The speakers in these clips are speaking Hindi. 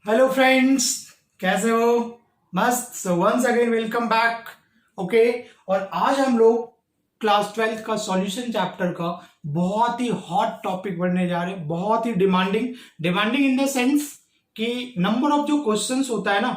हेलो फ्रेंड्स, कैसे हो? मस्त। So once again welcome back. Okay. और आज हम लोग क्लास 12th का सॉल्यूशन चैप्टर का बहुत ही हॉट टॉपिक पढ़ने जा रहे हैं। बहुत ही demanding demanding in the sense कि नंबर ऑफ जो क्वेश्चंस होता है ना,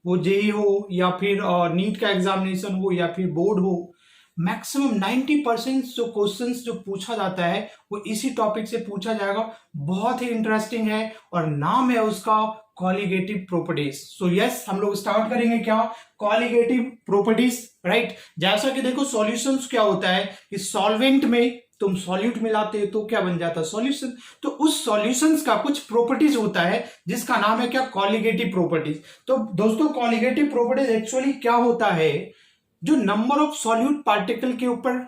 वो जेई हो या फिर नीट का एग्जामिनेशन हो या फिर बोर्ड हो, मैक्सिमम 90% जो क्वेश्चंस जो पूछा जाता है वो इसी टॉपिक से पूछा जाएगा। बहुत ही इंटरेस्टिंग है और नाम है उसका कॉलिगेटिव प्रॉपर्टीज। सो यस, हम लोग स्टार्ट करेंगे क्या? Colligative properties, right. जैसा कि देखो, सॉल्यूशंस क्या होता है कि सॉल्वेंट में तुम सॉल्यूट मिलाते हो तो क्या बन जाता है? सॉल्यूशन। तो उस सॉल्यूशंस का कुछ प्रॉपर्टीज होता है जिसका नाम है क्या? Colligative properties. तो दोस्तों, कॉलिगेटिव प्रॉपर्टीज एक्चुअली क्या होता है? जो नंबर ऑफ सॉल्यूट पार्टिकल के ऊपर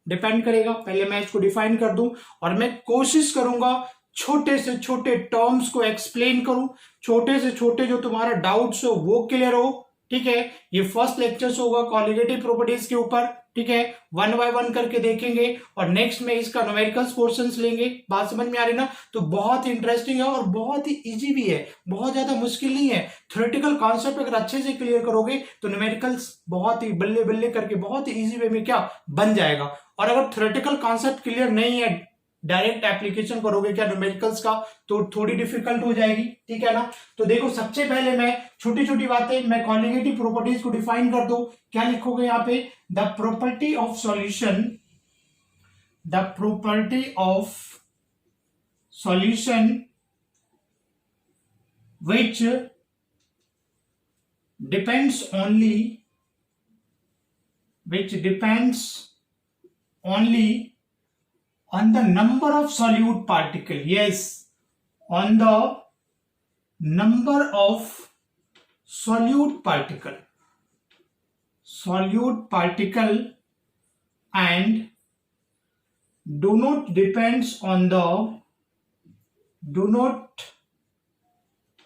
डिपेंड करेगा। पहले मैं इसको डिफाइन कर दूं और मैं कोशिश करूंगा छोटे से छोटे टर्म्स को एक्सप्लेन करूं, छोटे से छोटे जो तुम्हारा डाउट्स हो वो क्लियर हो। ठीक है, ये फर्स्ट लेक्चर होगा कॉलिगेटिव प्रॉपर्टीज के ऊपर। ठीक है, वन बाय वन करके देखेंगे और नेक्स्ट में इसका न्यूमेरिकल्स पोर्शंस लेंगे। बात समझ में आ रही ना? तो बहुत ही इंटरेस्टिंग है और बहुत ही इजी भी है, बहुत ज्यादा मुश्किल नहीं है। थ्योरेटिकल कॉन्सेप्ट अगर अच्छे से क्लियर करोगे तो न्यूमेरिकल्स बहुत ही बल्ले बल्ले करके बहुत ही इजी वे में क्या बन जाएगा। और अगर थ्योरेटिकल कॉन्सेप्ट क्लियर नहीं है, डायरेक्ट एप्लीकेशन करोगे क्या न्यूमेरिकल्स का, तो थोड़ी डिफिकल्ट हो जाएगी। ठीक है ना? तो देखो, सबसे पहले मैं छोटी छोटी बातें, मैं कॉलिगेटिव प्रॉपर्टीज को डिफाइन कर दो। क्या लिखोगे यहाँ पे? The property of solution, the property of solution which depends only, which depends only on the number of solute particle. Yes, on the number of solute particle, and do not depends on the, do not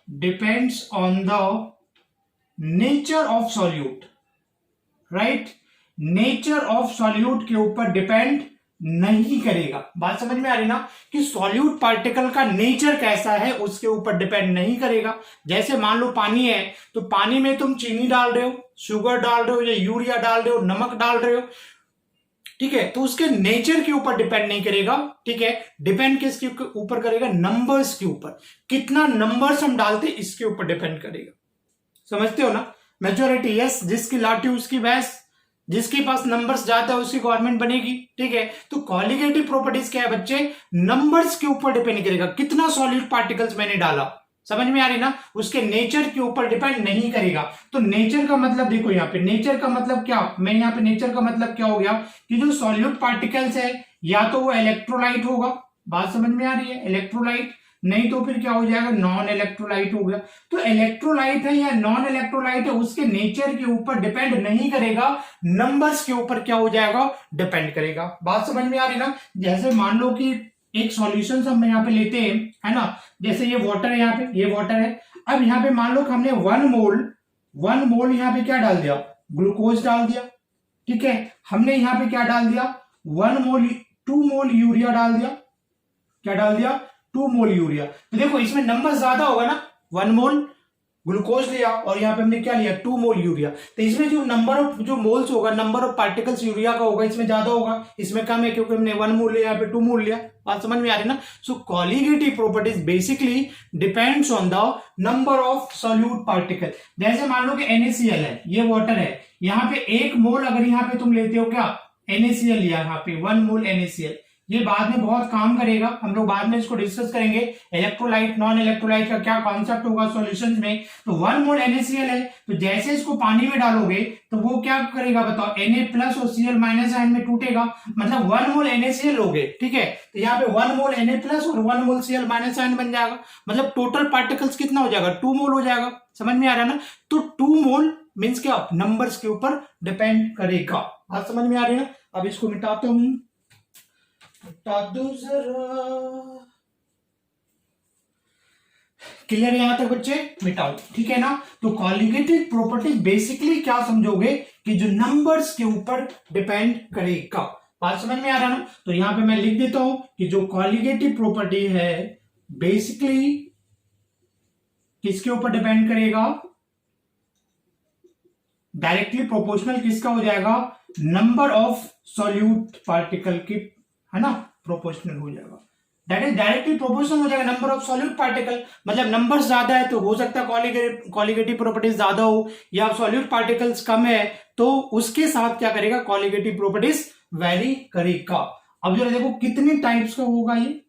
depends on the nature of solute, right. Nature of solute के ऊपर डिपेंड नहीं करेगा। बात समझ में आ रही ना कि सॉल्यूट पार्टिकल का नेचर कैसा है उसके ऊपर डिपेंड नहीं करेगा। जैसे मान लो पानी है, तो पानी में तुम चीनी डाल रहे हो, शुगर डाल रहे हो या यूरिया डाल रहे हो, नमक डाल रहे हो, ठीक है, तो उसके नेचर के ऊपर डिपेंड नहीं करेगा। ठीक है, डिपेंड किसके ऊपर करेगा? नंबर्स के ऊपर। कितना नंबर्स हम डालते इसके ऊपर डिपेंड करेगा। समझते हो ना? मेजोरिटी, यस, जिसकी लाठी उसकी भैंस, जिसके पास नंबर्स ज्यादा है उसकी गवर्नमेंट बनेगी। ठीक है, तो कॉलिगेटिव प्रॉपर्टीज क्या है बच्चे? नंबर्स के ऊपर डिपेंड करेगा। कितना सॉलिड पार्टिकल्स मैंने डाला, समझ में आ रही ना? उसके नेचर के ऊपर डिपेंड नहीं करेगा। तो नेचर का मतलब देखो, यहाँ पे नेचर का मतलब क्या, मैं यहाँ पे नेचर का मतलब क्या हो गया कि जो सॉल्यूट पार्टिकल्स है या तो वो इलेक्ट्रोलाइट होगा। बात समझ में आ रही है? इलेक्ट्रोलाइट, नहीं तो फिर क्या हो जाएगा? नॉन इलेक्ट्रोलाइट हो गया। तो इलेक्ट्रोलाइट है या नॉन इलेक्ट्रोलाइट है, उसके नेचर के ऊपर डिपेंड नहीं करेगा, नंबर्स के ऊपर क्या हो जाएगा? डिपेंड करेगा। बात समझ में आ रही ना? जैसे मान लो कि एक सॉल्यूशन हम यहाँ पे लेते हैं, है ना? जैसे ये वाटर है, यहाँ पे ये वाटर है। अब यहाँ पे मान लो कि हमने 1 मोल यहाँ पे क्या डाल दिया? ग्लूकोज डाल दिया। ठीक है, हमने यहाँ पे क्या डाल दिया? 2 मोल यूरिया डाल दिया। क्या डाल दिया? 2 मोल यूरिया। तो देखो, इसमें नंबर ज्यादा होगा ना, 1 मोल ग्लूकोज लिया और यहाँ पे हमने क्या लिया? 2 मोल यूरिया। तो इसमें जो नंबर ऑफ जो मोल्स होगा, नंबर ऑफ पार्टिकल्स यूरिया का होगा, इसमें ज्यादा होगा, इसमें कम है क्योंकि हमने 1 मोल लिया, यहाँ पे 2 मोल लिया। बात समझ में आ रही ना? So colligative properties basically depends on the number of solute particle. जैसे मान लो कि NaCl है, ये वाटर है, यहाँ पे 1 मोल अगर यहाँ पे तुम लेते हो क्या? NaCl लिया, यहाँ पे 1 मोल NaCl। ये बाद में बहुत काम करेगा, हम लोग बाद में इसको डिस्कस करेंगे। इलेक्ट्रोलाइट नॉन इलेक्ट्रोलाइट का क्या कॉन्सेप्ट होगा सॉल्यूशंस में। तो 1 मोल NaCl है, तो जैसे इसको पानी में डालोगे तो वो क्या करेगा बताओ? Na+ और Cl- आयन में टूटेगा, मतलब 1 मोल NaCl लोगे। ठीक है, तो यहाँ पे 1 मोल Na+ और 1 मोल Cl- आयन बन जाएगा, मतलब टोटल पार्टिकल्स कितना हो जाएगा? 2 मोल हो जाएगा। समझ में आ रहा है ना? तो 2 मोल मीन्स क्या? नंबर्स के ऊपर डिपेंड करेगा। बात समझ में आ रही है ना? अब इसको मिटाता हूं, हटा दो जरा। क्लियर है यहां तक बच्चे? मिटाओ, ठीक है ना? तो कॉलिगेटिव प्रॉपर्टी बेसिकली क्या समझोगे कि जो नंबर्स के ऊपर डिपेंड करेगा। बात समझ में आ रहा ना? तो यहां पे मैं लिख देता हूं कि जो कॉलिगेटिव प्रॉपर्टी है बेसिकली किसके ऊपर डिपेंड करेगा, डायरेक्टली प्रोपोर्शनल किसका हो जाएगा, नंबर ऑफ सॉल्यूट पार्टिकल की, है ना, प्रोपोर्शनल हो जाएगा। दैट इज डायरेक्टली प्रोपोर्शनल हो जाएगा नंबर ऑफ सॉल्यूट पार्टिकल, मतलब नंबर ज्यादा है तो हो सकता है कॉलिगेटिव प्रॉपर्टीज ज्यादा हो, या सॉल्यूट पार्टिकल्स कम है तो उसके साथ क्या करेगा, कॉलिगेटिव प्रॉपर्टीज वेरी करेगा। अब जरा देखो कितने टाइप्स का होगा, ये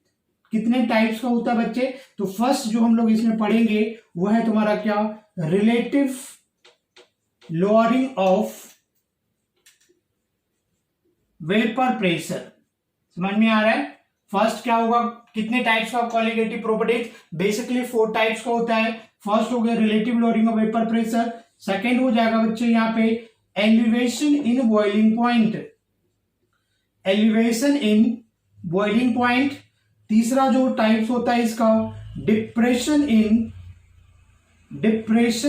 कितने टाइप्स का होता है बच्चे। तो फर्स्ट जो हम लोग इसमें पढ़ेंगे वो है तुम्हारा क्या, relative lowering of vapour pressure. समझ में आ रहा है, फर्स्ट क्या होगा, कितने टाइप्स का कॉलिगेटिव प्रॉपर्टीज, बेसिकली 4 टाइप्स का होता है। फर्स्ट हो गया relative lowering of vapour pressure, second हो जाएगा बच्चे यहाँ पे elevation in boiling point, elevation in boiling point. तीसरा जो टाइप्स होता है इसका depression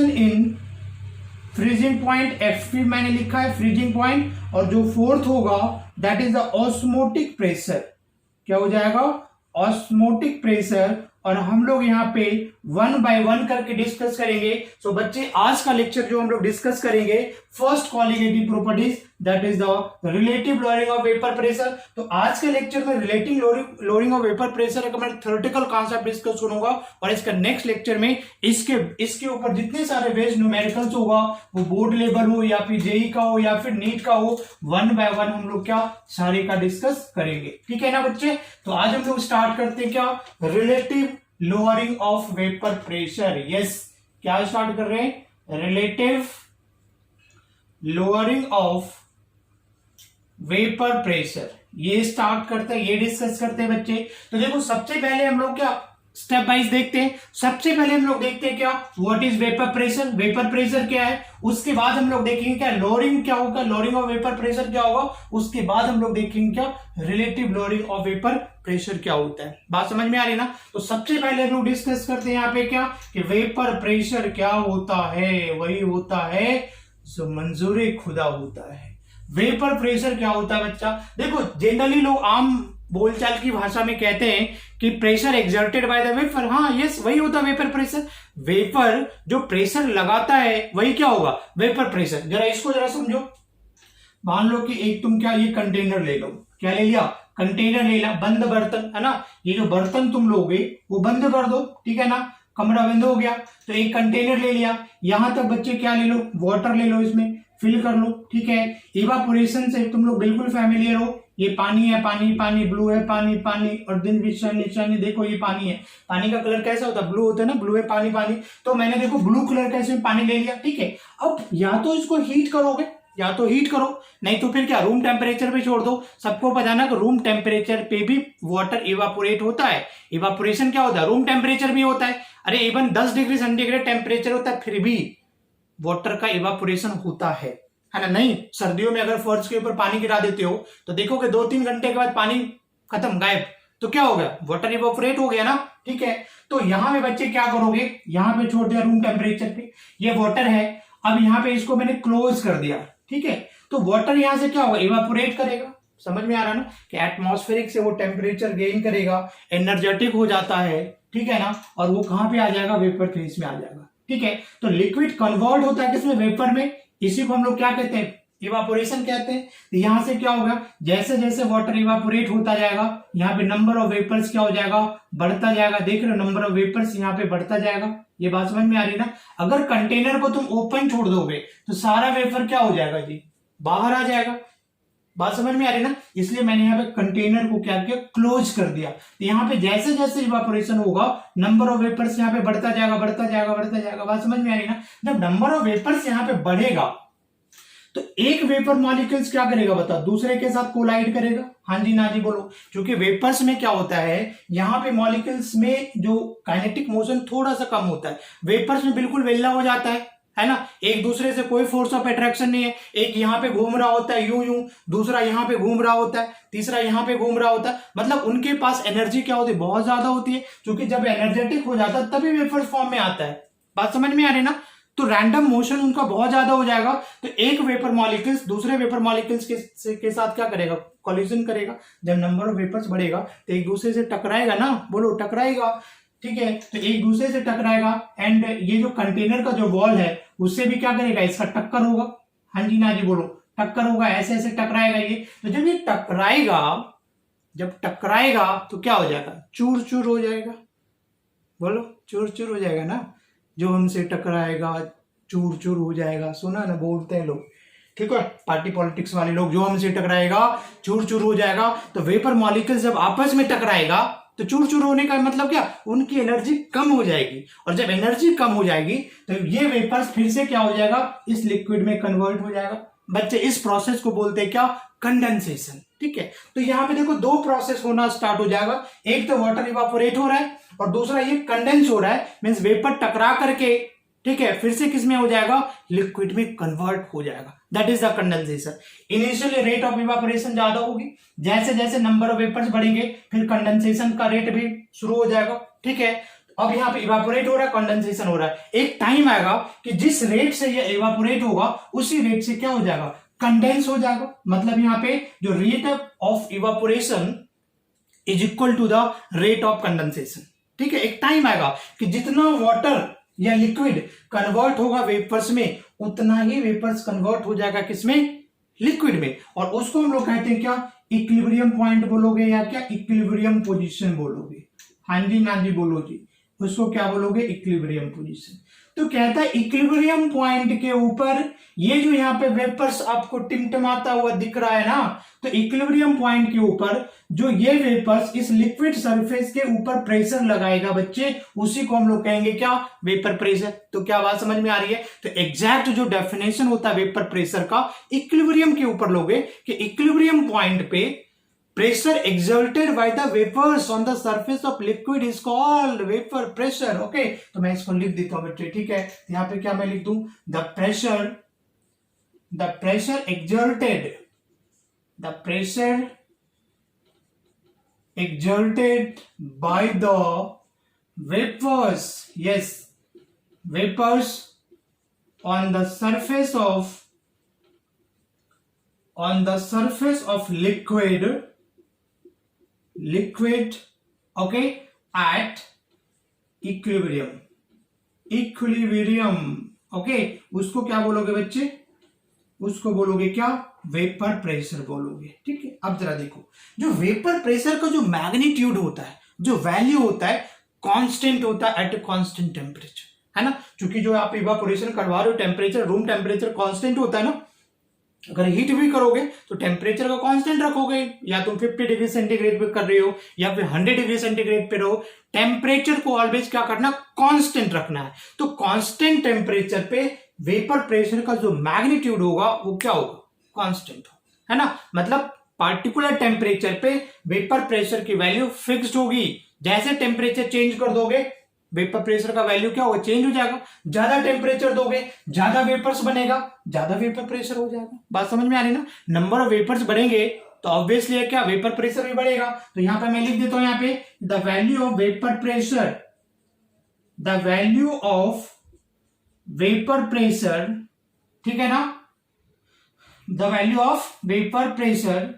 in freezing point, FP मैंने लिखा है फ्रीजिंग पॉइंट। और जो फोर्थ होगा that is the osmotic pressure, क्या हो जाएगा, ऑस्मोटिक प्रेशर। और हम लोग यहाँ पे 1 बाय 1 करके डिस्कस करेंगे। सो बच्चे आज का लेक्चर जो हम लोग डिस्कस करेंगे, first colligative properties that is the relative lowering of vapour pressure. तो आज के लेक्चर में relative lowering of vapour pressure का मैं थ्योरेटिकल कॉन्सेप्ट डिस्कस करूंगा, और इसका नेक्स्ट लेक्चर में इसके ऊपर जितने सारे बेस्ड न्यूमेरिकल्स होगा, वो बोर्ड लेवल हो या फिर जेई का हो या फिर नीट का हो, 1 बाय 1 हम लोग क्या सारे का डिस्कस करेंगे। ठीक है ना बच्चे, तो आज हम लोग स्टार्ट करते हैं क्या, relative lowering of vapour pressure. Yes, क्या स्टार्ट कर रहे हैं, relative lowering of vapour pressure, ये स्टार्ट करते हैं, ये डिस्कस करते हैं बच्चे। तो देखो सबसे पहले हम लोग क्या स्टेप वाइज देखते हैं। सबसे पहले हम लोग देखते हैं क्या, what is vapour pressure, vapour pressure क्या है। उसके बाद हम लोग देखेंगे क्या लोअरिंग क्या होगा, लोअरिंग ऑफ वेपर प्रेशर क्या होगा। उसके बाद हम लोग देखेंगे क्या relative lowering of vapour pressure क्या होता है। बात समझ में आ रही ना। तो सबसे पहले हम लोग डिस्कस करते हैं यहाँ पे क्या कि वेपर प्रेशर क्या होता है, वही होता है जो मंजूर खुदा होता है। वेपर प्रेशर क्या होता है बच्चा, देखो जनरली लोग आम बोलचाल की भाषा में कहते हैं कि pressure exerted by the vapour. हाँ यस, वही होता है वेपर प्रेशर। वेपर जो प्रेशर लगाता है वही क्या होगा, वेपर प्रेशर। जरा इसको जरा समझो, मान लो कि एक तुम क्या ये कंटेनर ले लो, क्या ले लिया, कंटेनर ले लिया, बंद बर्तन है ना, ये जो बर्तन तुम लोगे वो बंद कर दो, ठीक है ना, कमरा बंद हो गया। तो एक कंटेनर ले लिया, यहां तक बच्चे क्या ले लो, वाटर ले लो, इसमें फिल कर लो, ठीक है। इवापोरेशन से तुम लोग बिल्कुल फैमिलियर हो, ये पानी है, पानी पानी ब्लू है, पानी पानी, और दिन निशानी देखो ये पानी है। पानी का कलर कैसा होता है, ब्लू होता है ना, ब्लू है पानी पानी। तो मैंने देखो ब्लू कलर का इसमें पानी ले लिया, ठीक है। अब या तो इसको हीट करोगे, या तो हीट करो, नहीं तो फिर क्या रूम टेम्परेचर पे छोड़ दो। सबको पता ना कि रूम टेम्परेचर पे भी वाटर इवापोरेट होता है। इवापोरेशन क्या होता है, रूम टेम्परेचर भी होता है। अरे इवन 10 डिग्री सेंटीग्रेड टेम्परेचर होता है, फिर भी वाटर का इवापोरेशन होता है ना। नहीं, सर्दियों में अगर फर्श के ऊपर पानी गिरा देते हो तो देखोगे 2-3 घंटे के बाद पानी खत्म, गायब। तो क्या हो गया, वाटर इवापोरेट हो गया ना, ठीक है। तो यहाँ पे बच्चे क्या करोगे, यहाँ पे छोड़ दिया रूम टेम्परेचर पे, ये वाटर है। अब यहाँ पे इसको मैंने क्लोज कर दिया, ठीक है। तो वाटर यहां से क्या होगा, इवापोरेट करेगा। समझ में आ रहा ना कि एटमॉस्फेरिक से वो टेम्परेचर गेन करेगा, एनर्जेटिक हो जाता है, ठीक है ना। और वो कहां पे आ जाएगा, वेपर फेज में आ जाएगा, ठीक है। तो लिक्विड कन्वर्ट होता है किसमें, वेपर में। इसी को हम लोग क्या कहते हैं, इवापोरेशन कहते हैं। तो यहां से क्या होगा, जैसे जैसे वाटर इवापोरेट होता जाएगा, यहाँ पे नंबर ऑफ वेपर्स क्या हो जाएगा, बढ़ता जाएगा। देख रहे हो नंबर ऑफ वेपर्स यहाँ पे बढ़ता जाएगा। ये बात समझ में आ रही ना। अगर कंटेनर को तुम ओपन छोड़ दोगे तो सारा वेपर क्या हो जाएगा जी, बाहर आ जाएगा। बात समझ में आ रही ना। इसलिए मैंने यहाँ पे कंटेनर को क्या किया, क्लोज कर दिया। तो यहाँ पे जैसे जैसे इवापोरेशन होगा, नंबर ऑफ वेपर्स यहाँ पे बढ़ता जाएगा, बढ़ता जाएगा, बढ़ता जाएगा। बात समझ में आ रही ना। जब नंबर ऑफ वेपर्स यहाँ पे बढ़ेगा तो एक वेपर मॉलिक्यूल्स क्या करेगा बता, दूसरे के साथ कोलाइड करेगा। हाँ जी ना जी बोलो। क्योंकि वेपर्स में क्या होता है, यहाँ पे मॉलिक्यूल्स में जो काइनेटिक मोशन थोड़ा सा कम होता है, वेपर्स में बिल्कुल वेल्ला हो जाता है ना। एक दूसरे से कोई फोर्स ऑफ अट्रैक्शन नहीं है। एक यहाँ पे घूम रहा होता है यूं यूं, दूसरा यहाँ पे घूम रहा होता है, तीसरा यहाँ पे घूम रहा होता है। मतलब उनके पास एनर्जी क्या होती है, बहुत ज्यादा होती है। क्योंकि जब एनर्जेटिक हो जाता है तभी वेपर फॉर्म में आता है। बात समझ में आ रही ना। तो रैंडम मोशन उनका बहुत ज्यादा हो जाएगा। तो एक वेपर मॉलिक्यूल्स दूसरे वेपर मॉलिक्यूल्स के साथ क्या करेगा, कोलिजन करेगा। जब नंबर ऑफ वेपर्स बढ़ेगा तो एक दूसरे से टकराएगा ना, बोलो टकराएगा। ठीक है, तो एक दूसरे से टकराएगा एंड ये जो कंटेनर का जो वॉल है उससे भी क्या करेगा, इसका टक्कर होगा। हाँ जी ना जी बोलो, टक्कर होगा, ऐसे ऐसे टकराएगा ये। तो जब ये टकराएगा, जब टकराएगा तो क्या हो जाएगा, चूर चूर हो जाएगा। बोलो, चूर चूर हो जाएगा ना, जो हमसे टकराएगा चूर चूर हो जाएगा, सुना ना, बोलते हैं लोग, ठीक है, पार्टी पॉलिटिक्स वाले लोग, जो हमसे टकराएगा चूर चूर हो जाएगा। तो वेपर मॉलिक्यूल्स जब आपस में टकराएगा तो चूर चूर होने का मतलब क्या, उनकी एनर्जी कम हो जाएगी, और जब एनर्जी कम हो जाएगी तो ये वेपर्स फिर से क्या हो जाएगा, इस लिक्विड में कन्वर्ट हो जाएगा। बच्चे इस प्रोसेस को बोलते हैं क्या, कंडेंसेशन। ठीक है, तो यहाँ पे देखो दो प्रोसेस होना स्टार्ट हो जाएगा, एक तो वाटर इवापोरेट हो रहा है और दूसरा ये कंडेंस हो रहा है, मींस वेपर टकरा करके, ठीक है, फिर से किसमें हो जाएगा, लिक्विड में कन्वर्ट हो जाएगा। That is the condensation. Initially rate of evaporation ज्यादा होगी, जैसे जैसे नंबर ऑफ वेपर्स बढ़ेंगे फिर कंडेंसेशन का रेट भी शुरू हो जाएगा। ठीक है, अब यहाँ पे इवापोरेट हो रहा है, कंडेंसेशन हो रहा है, एक टाइम आएगा कि जिस रेट से ये इवापोरेट होगा उसी रेट से क्या हो जाएगा, कंडेंस हो जाएगा। मतलब यहाँ पे जो rate of evaporation is equal to the rate of condensation. ठीक है, एक टाइम आएगा कि जितना वाटर या लिक्विड कन्वर्ट होगा वेपर्स में, उतना ही वेपर्स कन्वर्ट हो जाएगा किसमें, लिक्विड में, और उसको हम लोग कहते हैं क्या, इक्विलिब्रियम पॉइंट बोलोगे या क्या, इक्विलिब्रियम पोजीशन बोलोगे। हाँ जी ना जी बोलो जी, उसको क्या बोलोगे, इक्विलिब्रियम पोजीशन। तो कहता है इक्विलिब्रियम पॉइंट के ऊपर ये जो यहाँ पे वेपर्स आपको टिमटिमाता हुआ दिख रहा है ना, तो इक्विलिब्रियम पॉइंट के ऊपर जो ये वेपर्स इस लिक्विड सरफेस के ऊपर प्रेशर लगाएगा बच्चे, उसी को हम लोग कहेंगे क्या, वेपर प्रेशर। तो क्या बात समझ में आ रही है, तो एग्जैक्ट जो डेफिनेशन होता है वेपर प्रेशर का इक्विलिब्रियम के ऊपर लोगे कि इक्विलिब्रियम पॉइंट पे pressure exerted by the vapors on the surface of liquid is called vapor pressure। Okay, तो मैं इसको लिख देता हूं बच्चे। ठीक है, यहां पे क्या मैं लिख दूं, the pressure exerted by the vapors, yes, vapors on the surface of liquid, okay, at equilibrium, okay, उसको क्या बोलोगे बच्चे, उसको बोलोगे क्या, वेपर प्रेशर बोलोगे। ठीक है, अब जरा देखो, जो वेपर प्रेशर का जो मैग्नीट्यूड होता है, जो वैल्यू होता है, कांस्टेंट होता है एट कांस्टेंट टेम्परेचर, है ना, क्योंकि जो आप इवापोरेशन करवा रहे हो टेम्परेचर, रूम टेम्परेचर कांस्टेंट होता है ना, अगर हीट भी करोगे तो टेम्परेचर का कांस्टेंट रखोगे, या तुम 50 डिग्री सेंटीग्रेड पे कर रहे हो या फिर 100 डिग्री सेंटीग्रेड पे रहो, टेम्परेचर को ऑलवेज क्या करना, कांस्टेंट रखना है। तो कांस्टेंट टेम्परेचर पे वेपर प्रेशर का जो मैग्नीट्यूड होगा वो क्या होगा, कांस्टेंट हो, है ना, मतलब पार्टिकुलर टेम्परेचर पे वेपर प्रेशर की वैल्यू फिक्स्ड होगी, जैसे टेम्परेचर चेंज कर दोगे वेपर प्रेशर का वैल्यू क्या होगा, चेंज हो जाएगा। ज्यादा टेम्परेचर दोगे ज्यादा वेपर्स बनेगा, ज्यादा वेपर प्रेशर हो जाएगा। बात समझ में आ रही ना, नंबर ऑफ वेपर्स बढ़ेंगे तो ऑब्वियसली क्या, वेपर प्रेशर भी बढ़ेगा। तो यहां पे मैं लिख देता हूं, यहाँ पे the value of vapour pressure, the value of vapour pressure, ठीक है ना, the value of vapour pressure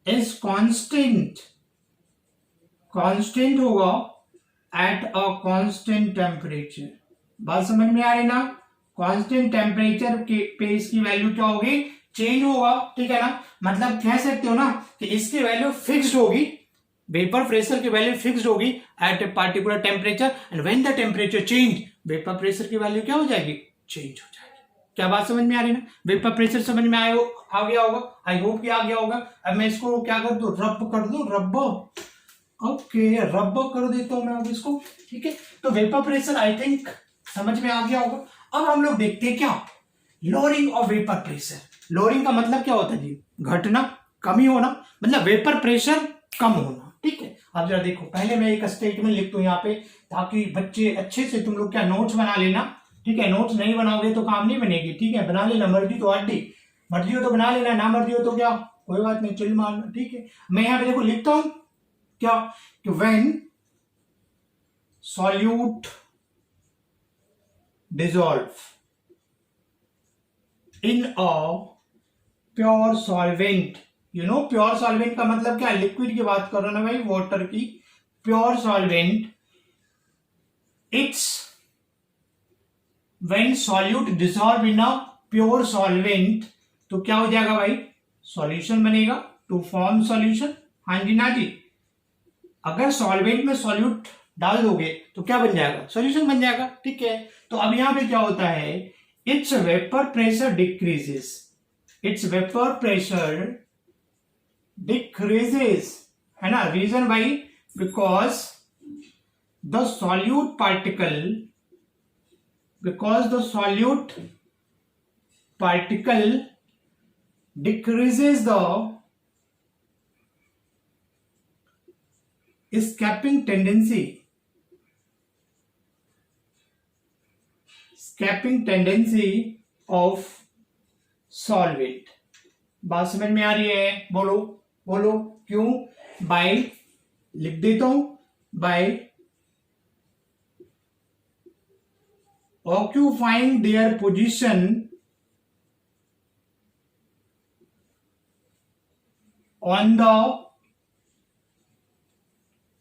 is constant होगा at a constant temperature। बात समझ में आ रही ना, कांस्टेंट टेम्परेचर के पे इसकी वैल्यू क्या होगी, चेंज होगा। ठीक है ना, मतलब कह सकते हो ना कि इसकी वैल्यू फिक्स्ड होगी, वेपर प्रेशर की वैल्यू फिक्स्ड होगी at a particular temperature, and when the temperature change vapour pressure की वैल्यू क्या हो जाएगी, चेंज हो जाएगी। क्या बात समझ में आ रही ना, वेपर प्रेशर समझ में आ गया होगा, आई होप कि आ गया होगा। अब मैं इसको क्या कर दूं, रब कर दूं, रब, ओके, रब कर देता हूं मैं अब इसको। ठीक है, तो वेपर प्रेशर आई थिंक समझ में आ गया होगा। अब हम लोग देखते हैं क्या, lowering of vapour pressure. Lowering का मतलब क्या होता है जी, घटना, कमी होना, मतलब वेपर प्रेशर कम होना। ठीक है, अब जरा देखो, पहले मैं एक स्टेटमेंट लिखता हूं यहाँ पे, ताकि बच्चे अच्छे से तुम लोग क्या नोट्स बना लेना। ठीक है, नोट्स नहीं बनाओगे तो काम नहीं बनेगी। ठीक है, बना लेना, मर्जी तो अड्डी, मर्जी हो तो बना लेना, ना मर्जी हो तो क्या, कोई बात नहीं, चिल मारना। ठीक है, मैं यहाँ पे देखो लिखता हूं क्या, कि when solute dissolve in a pure solvent, you know pure solvent का मतलब क्या, लिक्विड की बात कर रहा ना भाई, वाटर की, pure solvent it's when solute dissolve in a pure solvent, तो क्या हो जाएगा भाई, सॉल्यूशन बनेगा, टू फॉर्म सॉल्यूशन। हाँ जी ना जी, अगर सॉल्वेंट में सॉल्यूट डाल दोगे तो क्या बन जाएगा, सॉल्यूशन बन जाएगा, ठीक है। तो अब यहां पे क्या होता है, it's vapour pressure decreases, it's vapour pressure decreases, है ना, रीजन भाई, because the solute particle, because the solute particle decreases the escaping tendency of solvent। बात समझ में आ रही है, बोलो बोलो, क्यों, बाय, लिख देता हूं, bye occupying their position on the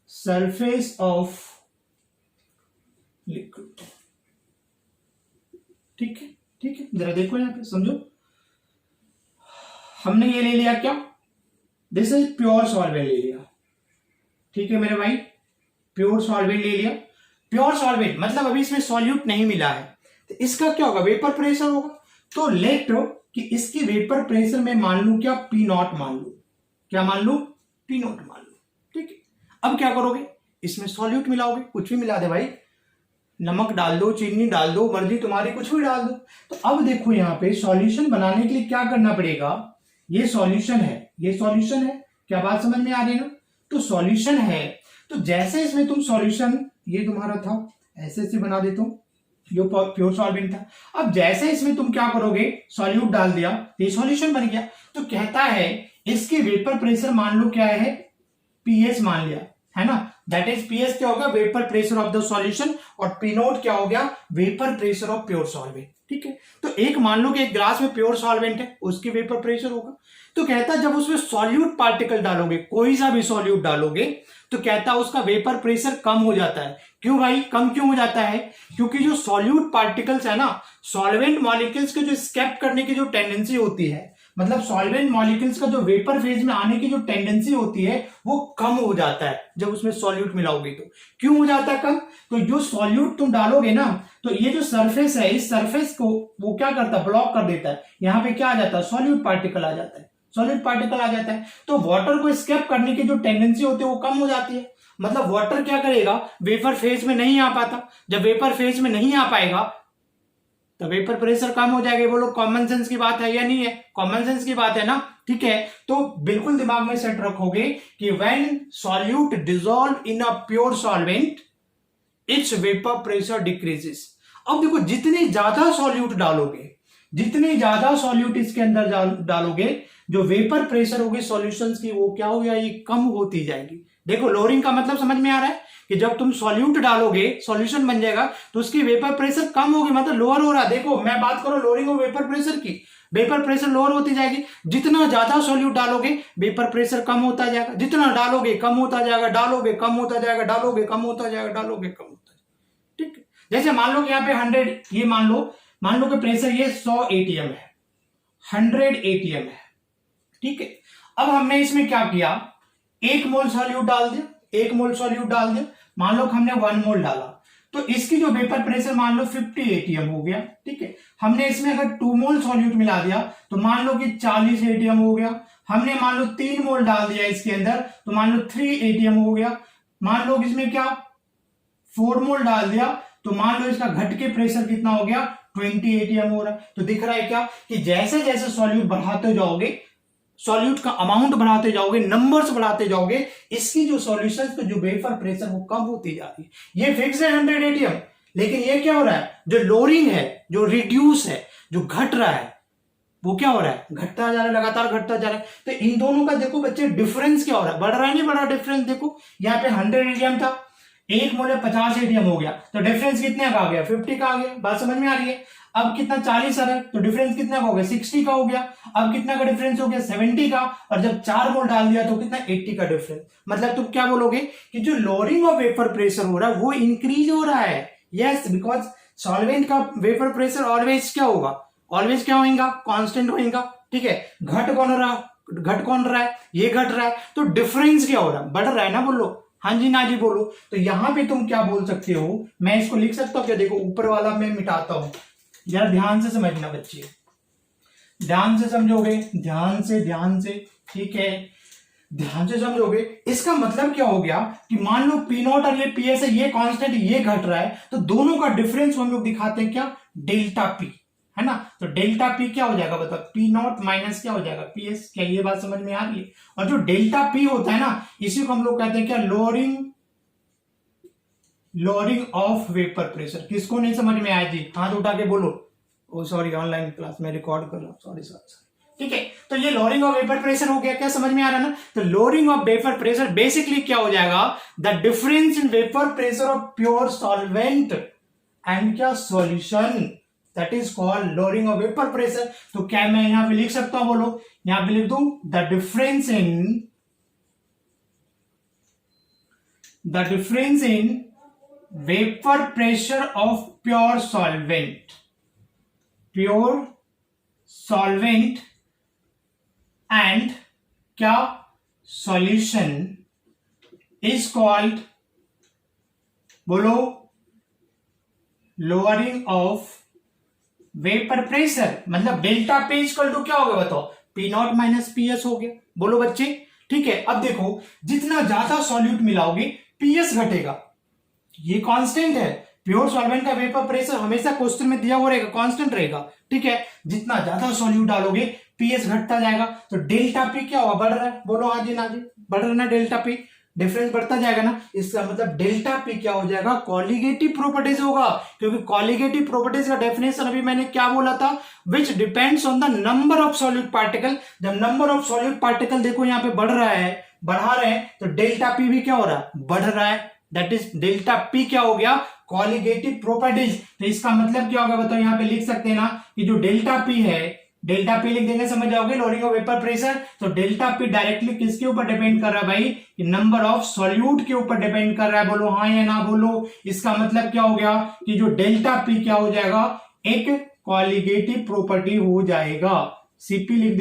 surface of liquid। ठीक है, ठीक है, जरा देखो यहां पे समझो, हमने ये ले लिया क्या, दिस इज प्योर सॉल्वेंट ले लिया, ठीक है मेरे भाई, प्योर सॉल्वेंट ले लिया। प्योर सॉल्वेंट मतलब अभी इसमें सॉल्यूट नहीं मिला है, तो इसका क्या होगा, वेपर प्रेशर होगा। तो लेट कि इसकी वेपर प्रेशर में मान लू क्या, पी नॉट मान लू, क्या मान लू, पी नॉट मान लू, ठीक है। अब क्या करोगे, इसमें सॉल्यूट मिलाओगे, कुछ भी मिला दे भाई, नमक डाल दो, चीनी डाल दो, मर्जी तुम्हारी, कुछ भी डाल दो। तो अब देखो यहाँ पे सॉल्यूशन बनाने के लिए क्या करना पड़ेगा, ये सॉल्यूशन है, ये सॉल्यूशन है, क्या बात समझ में आ रही है ना। तो सॉल्यूशन है, तो जैसे इसमें तुम सॉल्यूशन, ये तुम्हारा था, ऐसे बना देता हूं, जो प्योर सॉल्वेंट था। अब जैसे इसमें तुम क्या करोगे, सॉल्यूट डाल दिया, ये सॉल्यूशन बन गया। तो कहता है इसकी वेपर प्रेशर मान लो क्या है, पीएच मान लिया, है ना, दैट इज पीएच क्या होगा, vapour pressure of the solution, और पी नोट क्या हो गया, vapour pressure of pure solvent, ठीक है। तो एक मान लो कि एक ग्लास में प्योर सॉल्वेंट है, उसकी वेपर प्रेशर होगा। तो कहता है जब उसमें सॉल्यूट पार्टिकल डालोगे, कोई सा भी सॉल्यूट डालोगे, तो कहता है उसका वेपर प्रेशर कम हो जाता है। क्यों भाई, कम क्यों हो जाता है, क्योंकि जो सॉल्यूट पार्टिकल्स है ना, सॉल्वेंट मॉलिक्यूल्स के जो स्केप करने की जो टेंडेंसी होती है, मतलब सॉल्वेंट मॉलिक्यूल्स का जो वेपर फेज में आने की जो टेंडेंसी होती है, वो कम हो जाता है जब उसमें सॉल्यूट मिलाओगे। तो क्यों हो जाता है कम, तो जो सॉल्यूट तुम डालोगे ना, तो ये जो सरफेस है, इस सरफेस को वो क्या करता है, ब्लॉक कर देता है। यहां पे क्या आ जाता है, सॉल्यूट पार्टिकल आ जाता है, सॉलिड पार्टिकल आ जाता है। तो वाटर को एस्केप करने की जो टेंडेंसी होती है वो कम हो जाती है। मतलब वाटर क्या करेगा, वेपर फेज में नहीं आ पाता। जब वेपर फेज में नहीं आ पाएगा तो वेपर प्रेशर कम हो जाएगा। बोलो कॉमन सेंस की बात है या नहीं है, कॉमन सेंस की बात है ना, ठीक है। तो बिल्कुल दिमाग में सेट रखोगे कि when solute dissolve in a pure solvent it's vapour pressure decreases. अब देखो जितने ज्यादा सॉल्यूट डालोगे, जितने ज्यादा सॉल्यूट इसके अंदर डालोगे, जो वेपर प्रेशर होगी सॉल्यूशंस की वो क्या होगा, ये कम होती जाएगी। देखो लोअरिंग का मतलब समझ में आ रहा है कि जब तुम सॉल्यूट डालोगे सॉल्यूशन बन जाएगा तो उसकी वेपर प्रेशर कम होगी, मतलब लोअर हो रहा है। देखो मैं बात करूं लोअरिंग और वेपर प्रेशर की, वेपर प्रेशर लोअर होती जाएगी। जितना ज्यादा सॉल्यूट डालोगे वेपर प्रेशर कम होता जाएगा, जितना डालोगे कम होता जाएगा, डालोगे कम होता जाएगा, डालोगे कम होता जाएगा, डालोगे कम होता जाएगा, ठीक है। जैसे मान लो कि यहाँ पे 100, ये मान लो कि प्रेशर ये 100 ATM है, 100 ATM है, ठीक है। अब हमने इसमें क्या किया, 1 मोल सॉल्यूट डाल दिया, 1 मोल सॉल्यूट डाल दिया। मान लो कि हमने 1 मोल डाला तो इसकी जो वेपर प्रेशर मान लो 50 ATM हो गया, ठीक है। हमने इसमें अगर 2 मोल सॉल्यूट मिला दिया तो मान लो कि 40 ATM हो गया। हमने मान लो 3 मोल डाल दिया इसके अंदर तो मान लो 3 ATM हो गया। मान लो इसमें क्या 4 मोल डाल दिया तो मान लो इसका घट के प्रेशर कितना हो गया, 20 ATM हो रहा है। तो दिख रहा है क्या कि जैसे जैसे सॉल्यूट बढ़ाते जाओगे, सॉल्यूट का अमाउंट बढ़ाते जाओगे, नंबर्स बढ़ाते जाओगे, इसकी जो सॉल्यूशन का जो वेपर प्रेशर वो कम होती जा रही है। ये फिक्स है 100 ATM, लेकिन ये क्या हो रहा है, जो लोअरिंग है, जो रिड्यूस है, जो घट रहा है, वो क्या हो रहा है, घटता जा रहा है, लगातार घटता जा रहा है। तो इन दोनों का देखो बच्चे डिफरेंस क्या हो रहा है, बढ़ रहा है नहीं बढ़ रहा डिफरेंस। देखो यहाँ पे 100 ATM था, 1 मोल 50 ATM हो गया, तो डिफरेंस कितने का आ गया, 50 का आ गया। बात समझ में आ रही है। अब कितना 40 आ रहा है तो डिफरेंस कितना का हो गया, 60 का हो गया। अब कितना का डिफरेंस हो गया, 70 का। और जब 4 मोल डाल दिया तो कितना, 80 का डिफरेंस। मतलब तुम क्या बोलोगे कि जो लोअरिंग ऑफ वेपर प्रेशर हो रहा है वो इंक्रीज हो रहा है, यस, बिकॉज सॉल्वेंट का वेपर प्रेशर ऑलवेज क्या होगा, ऑलवेज क्या होगा, कांस्टेंट होगा, ठीक है। घट कौन रहा है, ये घट रहा है, तो डिफरेंस क्या हो रहा है, बढ़ रहा है ना, बोलो हाँ जी ना जी बोलो। तो यहां पे तुम क्या बोल सकते हो, मैं इसको लिख सकता हूं क्या, देखो ऊपर वाला मैं मिटाता हूं, जरा ध्यान से समझना बच्चे, ध्यान से समझोगे, ध्यान से, ठीक है, ध्यान से समझोगे। इसका मतलब क्या हो गया कि मान लो पी नॉट और ये पी एस है, ये कांस्टेंट, ये घट रहा है, तो दोनों का डिफरेंस हम लोग दिखाते हैं क्या, डेल्टा पी, है ना। तो डेल्टा पी क्या हो जाएगा बताओ, पी नॉट माइनस क्या हो जाएगा, पी एस। क्या ये बात समझ में आ रही है। और जो डेल्टा पी होता है ना, इसी को हम लोग कहते हैं क्या, लोअरिंग ऑफ वेपर प्रेशर। किसको नहीं समझ में आया जी, हाथ उठा के बोलो। ओ सॉरी, ऑनलाइन क्लास में रिकॉर्ड कर रहा हूं, सॉरी। ठीक है, तो ये लोअरिंग ऑफ वेपर प्रेशर हो गया, क्या समझ में आ रहा है ना। तो lowering of vapour pressure basically क्या हो जाएगा, the difference in vapour pressure of pure solvent and क्या solution, that is called lowering of vapour pressure. तो क्या मैं यहां पे लिख सकता हूं, बोलो, यहां पे लिख दूं, the difference in vapour pressure of pure solvent and क्या सॉल्यूशन इज कॉल्ड, बोलो, लोअरिंग ऑफ वेपर प्रेशर। मतलब डेल्टा पी इक्वल टू क्या हो गया बताओ, P not minus P S हो गया, बोलो बच्चे। ठीक है, अब देखो जितना ज्यादा सॉल्यूट मिलाओगे पीएस घटेगा, ये कांस्टेंट है। प्योर सॉल्वेंट का वेपर प्रेशर हमेशा क्वेश्चन में दिया हुआ रहेगा, कांस्टेंट रहेगा, ठीक है। जितना ज्यादा सॉल्यूट डालोगे पीएस घटता जाएगा, तो डेल्टा पी क्या होगा, बढ़ रहा है, बोलो हाँ जी ना जी, बढ़ रहा है ना डेल्टा पी, डिफरेंस बढ़ता जाएगा ना। इसका मतलब डेल्टा पी क्या हो जाएगा, कॉलिगेटिव प्रॉपर्टीज होगा, क्योंकि कॉलिगेटिव प्रॉपर्टीज का डेफिनेशन अभी मैंने क्या बोला था, which depends on the number of solute particle. जब नंबर ऑफ सॉल्यूट पार्टिकल देखो यहाँ पे बढ़ रहा है, बढ़ा रहे हैं, तो डेल्टा पी भी क्या हो रहा है, बढ़ रहा है। दैट इज डेल्टा पी क्या हो गया, कॉलिगेटिव प्रॉपर्टीज। तो इसका मतलब क्या होगा बताओ, यहां पे लिख सकते हैं ना कि जो डेल्टा पी है, डेल्टा पी लिख देंगे, समझ जाओगे, लोअरिंग ऑफ वेपर प्रेशर। तो डेल्टा पी डायरेक्टली किसके ऊपर डिपेंड कर रहा है भाई, कि नंबर ऑफ सॉल्यूट के ऊपर डिपेंड कर रहा है, बोलो हाँ या ना बोलो। इसका मतलब क्या हो गया कि जो डेल्टा पी क्या हो जाएगा, एक कॉलिगेटिव प्रॉपर्टी हो जाएगा। सीपी लिख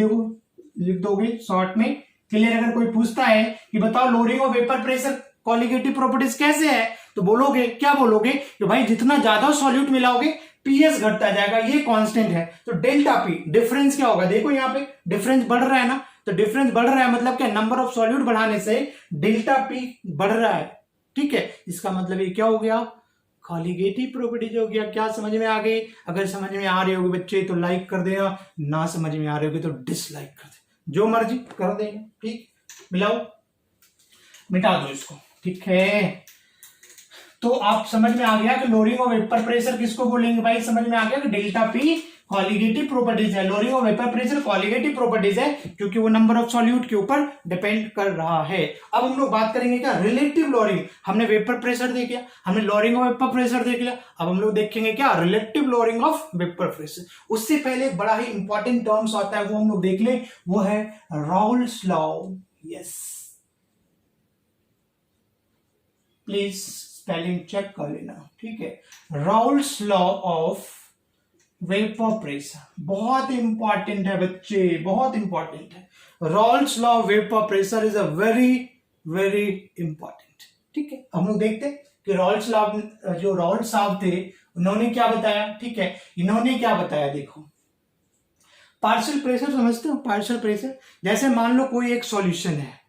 दोगे शॉर्ट में, क्लियर। अगर कोई पूछता है कि बताओ lowering of vapour pressure colligative properties कैसे है, तो बोलोगे, क्या बोलोगे कि भाई जितना ज्यादा सॉल्यूट मिलाओगे पीएस घटता जाएगा, ये कांस्टेंट है। तो डेल्टा पी डिफरेंस क्या होगा, देखो यहाँ पे डिफरेंस बढ़ रहा है ना, तो डिफरेंस बढ़ रहा है मतलब क्या, नंबर ऑफ सॉल्यूट बढ़ाने से डेल्टा पी बढ़ रहा है, ठीक है। इसका मतलब ये क्या हो गया, कॉलिगेटिव प्रॉपर्टीज हो गया। क्या समझ में आ गई? अगर समझ में आ रही होगी बच्चे तो लाइक कर देना, ना समझ में आ रही होगी तो डिसलाइक कर दे, जो मर्जी कर देना, ठीक। मिलाओ, मिटा दो इसको, ठीक है। तो आप समझ में आ गया कि लोअरिंग ऑफ वेपर प्रेशर किसको बोलेंगे भाई, समझ में आ गया कि डेल्टा पी कॉलिगेटिव प्रॉपर्टीज है। Lowering of vapour pressure colligative properties है, क्योंकि वो नंबर ऑफ सॉल्यूट के ऊपर डिपेंड कर रहा है। अब हम लोग बात करेंगे क्या, रिलेटिव लोअरिंग। हमने वेपर प्रेशर देख लिया, हमने लोअरिंग ऑफ वेपर प्रेशर देख लिया, अब हम लोग देखेंगे क्या, relative lowering of vapour pressure. उससे पहले एक बड़ा ही इंपॉर्टेंट टर्म्स आता है, वो हम लोग देख ले, वो है Raoult's law. Yes, please spelling check कर लेना, ठीक है। Raoult's law of vapour pressure बहुत इंपॉर्टेंट है बच्चे, बहुत इंपॉर्टेंट है। Raoult's law of vapour pressure is a very very important, ठीक है। हम लोग देखते हैं कि राउल्स लॉ, जो राउल्स साहब थे, उन्होंने क्या बताया, ठीक है। इन्होंने क्या बताया, देखो, पार्शियल प्रेशर समझते हो, पार्शियल प्रेशर, जैसे मान लो कोई एक सॉल्यूशन है,